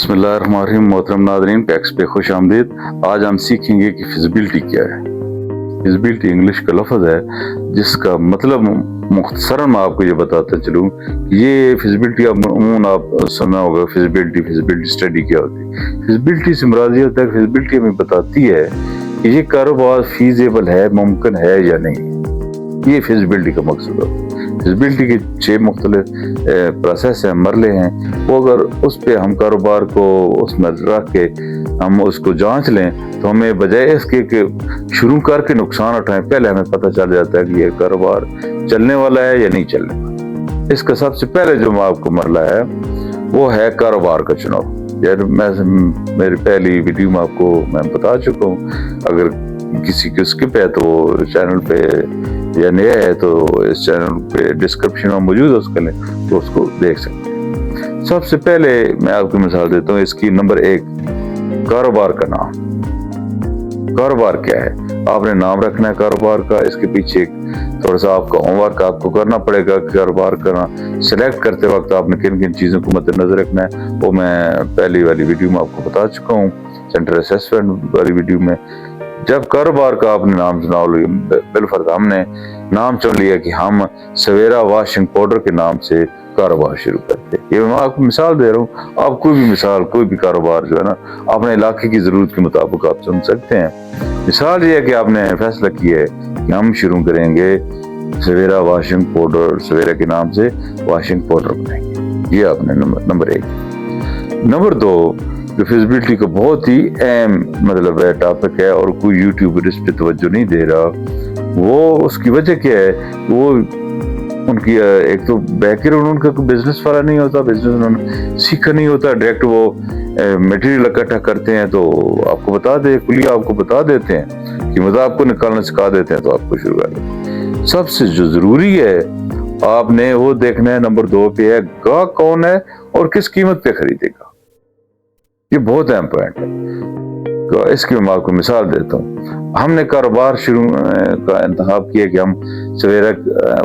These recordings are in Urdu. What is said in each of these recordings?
بسم اللہ الرحمن الرحیم. محترم ناظرین, پیکس پہ خوش آمدید. آج ہم سیکھیں گے کہ فیزیبلٹی کیا ہے. فیزیبلٹی انگلش کا لفظ ہے جس کا مطلب مختصراً میں آپ کو یہ بتاتا چلوں کہ یہ فیزیبلٹی عموماً آپ سنا ہوگا. فیزیبلٹی اسٹڈی کیا ہوتی ہے. فیزیبلٹی سے مراد یہ ہوتا ہے کہ فیزیبلٹی ہمیں بتاتی ہے کہ یہ کاروبار فیزیبل ہے, ممکن ہے یا نہیں. یہ فیزیبلٹی کا مقصد ہے. فیزیبلٹی کے 6 مختلف پروسیس ہیں, مرحلے ہیں. وہ اگر اس پہ ہم کاروبار کو اس میں رکھ کے ہم اس کو جانچ لیں تو ہمیں بجائے اس کے کہ شروع کر کے نقصان اٹھائیں, پہلے ہمیں پتہ چل جاتا ہے کہ یہ کاروبار چلنے والا ہے یا نہیں چلنے والا. اس کا سب سے پہلے جو آپ کو مرحلہ ہے وہ ہے کاروبار کا چناؤ. میں میری پہلی ویڈیو میں آپ کو بتا چکا ہوں. اگر کسی کو اسکپ ہے تو چینل پہ یا نیا ہے تو اس چینل پہ ڈسکرپشن میں موجود ہے, اس کا لنک, تو اس کو دیکھ سکتے ہیں. سب سے پہلے میں آپ کو مثال دیتا ہوں. اس کی نمبر 1 کاروبار کا نام. کاروبار کیا ہے, آپ نے نام رکھنا ہے کاروبار کا. اس کے پیچھے تھوڑا سا آپ کا ہوم ورک آپ کو کرنا پڑے گا. کاروبار کا نام سلیکٹ کرتے وقت آپ نے کن کن چیزوں کو مد نظر رکھنا ہے وہ میں پہلی والی ویڈیو میں آپ کو بتا چکا ہوں, سینٹر اسیسمنٹ والی ویڈیو میں. جب کاروبار کا آپ نے نام چنا لیا, بالفرض ہم نے نام چن لیا کہ ہم سویرا واشنگ پاؤڈر کے نام سے کاروبار شروع کرتے. یہ میں آپ کو مثال دے رہا ہوں. آپ کوئی بھی مثال, کوئی بھی کاروبار جو ہے نا اپنے علاقے کی ضرورت کے مطابق آپ چن سکتے ہیں. مثال یہ ہے کہ آپ نے فیصلہ کیا ہے کہ ہم شروع کریں گے سویرا واشنگ پاؤڈر, سویرا کے نام سے واشنگ پاؤڈر بنائیں گے. یہ آپ نے نمبر 1. نمبر 2 جو فیزیبلٹی کا بہت ہی اہم مطلب ہے ٹاپک ہے اور کوئی یوٹیوبر اس پہ توجہ نہیں دے رہا. وہ اس کی وجہ کیا ہے, وہ ان کی ایک تو بیک گراؤنڈ ان کا کوئی بزنس والا نہیں ہوتا, بزنس انہوں نے سیکھا نہیں ہوتا. ڈائریکٹ وہ میٹیریل اکٹھا کرتے ہیں تو آپ کو بتا دے کلیہ آپ کو بتا دیتے ہیں کہ مطلب آپ کو نکالنا سکھا دیتے ہیں تو آپ کو شروع کر دیں. سب سے جو ضروری ہے آپ نے وہ دیکھنا ہے نمبر 2 پہ ہے گاہک کون ہے اور کس قیمت پہ خریدے گا. یہ بہت اہم پوائنٹ ہے. اس کی میں آپ کو مثال دیتا ہوں. ہم نے کاروبار شروع کا انتخاب کیا کہ ہم سویرا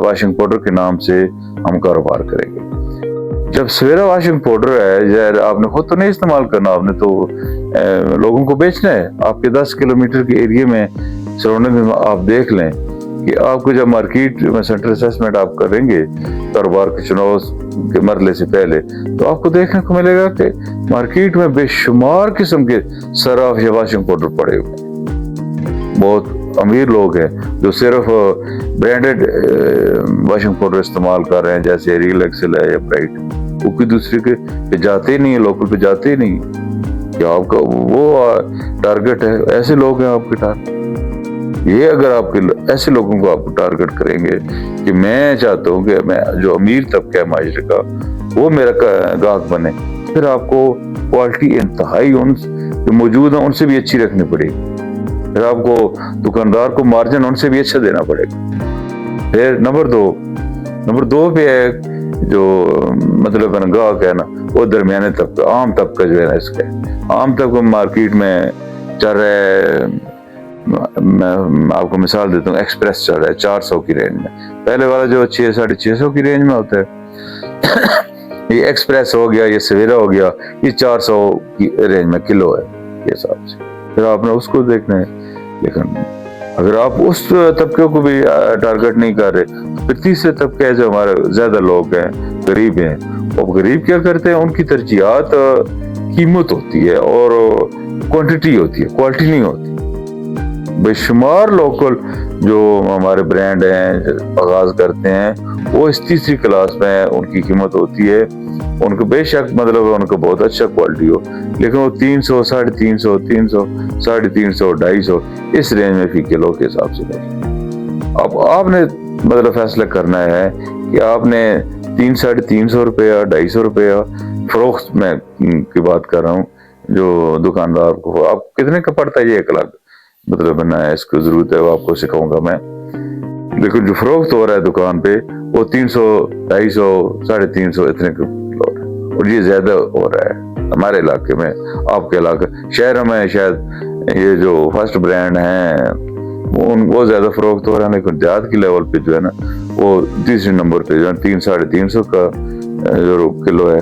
واشنگ پاؤڈر کے نام سے ہم کاروبار کریں گے. جب سویرا واشنگ پاؤڈر ہے, آپ نے خود تو نہیں استعمال کرنا, آپ نے تو لوگوں کو بیچنا ہے. آپ کے 10 کلومیٹر کے ایریے میں سراؤنڈنگ میں آپ دیکھ لیں کہ آپ کو جب مارکیٹ میں سینٹر اسیسمنٹ آپ کریں گے کاروبار کے چناؤ کے مرحلے سے پہلے, تو آپ کو دیکھنے کو ملے گا کہ مارکیٹ میں بے شمار قسم کے صراف یا واشنگ پاؤڈر پڑے ہوئے ہیں. بہت امیر لوگ ہیں جو صرف برانڈڈ واشنگ پاؤڈر استعمال کر رہے ہیں, جیسے ریل ایکسل ہے یا برائٹ. وہ کوئی دوسرے کے پہ جاتے ہی نہیں, لوکل پہ جاتے ہی نہیں. کیا آپ کا وہ ٹارگٹ ہے؟ ایسے لوگ ہیں آپ کے ٹارگٹ. یہ اگر آپ کے ایسے لوگوں کو آپ ٹارگٹ کریں گے کہ میں چاہتا ہوں کہ میں جو امیر طبقہ ہے معاشرے کا وہ میرا گاہک بنے, پھر آپ کو کوالٹی انتہائی ان جو موجود ہیں ان سے بھی اچھی رکھنی پڑے گی. پھر آپ کو دکاندار کو مارجن ان سے بھی اچھا دینا پڑے گا. پھر نمبر 2 پہ ہے جو مطلب گاہک ہے نا وہ درمیانے طبقہ, عام طبقہ جو ہے نا. اس کا عام طبقہ مارکیٹ میں چل رہا ہے, میں آپ کو مثال دیتا ہوں, ایکسپریس چل رہا ہے 400 کی رینج میں. پہلے والا جو 600-650 کی رینج میں ہوتا ہے, یہ ایکسپریس ہو گیا, یہ سویرا ہو گیا, یہ 400 کی رینج میں کلو ہے یہ حساب سے. پھر آپ نے اس کو دیکھنا ہے. لیکن اگر آپ اس طبقے کو بھی ٹارگٹ نہیں کر رہے تو پھر تیسرے طبقے ہے جو ہمارے زیادہ لوگ ہیں, غریب ہیں. وہ غریب کیا کرتے ہیں, ان کی ترجیحات قیمت ہوتی ہے اور کوانٹٹی ہوتی ہے, کوالٹی نہیں ہوتی. بے شمار لوکل جو ہمارے برانڈ ہیں آغاز کرتے ہیں وہ اس تیسری کلاس میں ان کی قیمت ہوتی ہے. ان کو بے شک مطلب ان کو بہت اچھا کوالٹی ہو, لیکن وہ 300, 350, 300, 350, 250 اس رینج میں فی کلو کے حساب سے لیں. اب آپ نے مطلب فیصلہ کرنا ہے کہ آپ نے 300-350 روپیہ, 250 روپیہ فروخت میں کی بات کر رہا ہوں, جو دکاندار کو آپ کتنے کا پڑتا ہے یہ 1 لاکھ مطلب نہ اس کو ضرورت ہے, وہ آپ کو سکھاؤں گا میں. لیکن جو فروخت ہو رہا ہے دکان پہ وہ 300, 250, 350 اتنے کلو ہے, اور یہ زیادہ ہو رہا ہے ہمارے علاقے میں. آپ کے علاقے شہر میں شاید یہ جو فرسٹ برانڈ ہیں وہ زیادہ فروخت ہو رہا ہے, لیکن دیہات کی لیول پہ جو ہے نا وہ تیسرے نمبر پہ جو ہے 300-350 کا جو کلو ہے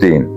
3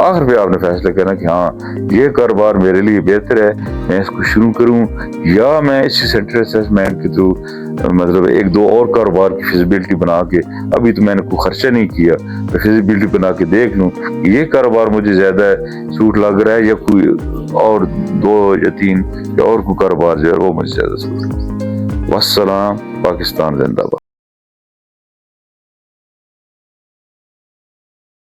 آخر پہ آپ نے فیصلہ کرنا کہ ہاں یہ کاروبار میرے لیے بہتر ہے، میں اس کو شروع کروں، یا میں اسی سینٹرل اسیسمنٹ کے تھرو مطلب ایک دو اور کاروبار کی فیزیبلٹی بنا کے، ابھی تو میں نے کوئی خرچہ نہیں کیا، میں فیزیبلٹی بنا کے دیکھ لوں کہ یہ کاروبار مجھے زیادہ سوٹ لگ رہا ہے، یا کوئی اور 2 یا 3 یا اور کوئی کاروبار جو ہے وہ مجھے زیادہ سوٹ لگ رہا ہے۔ والسلام، پاکستان زندہ باد۔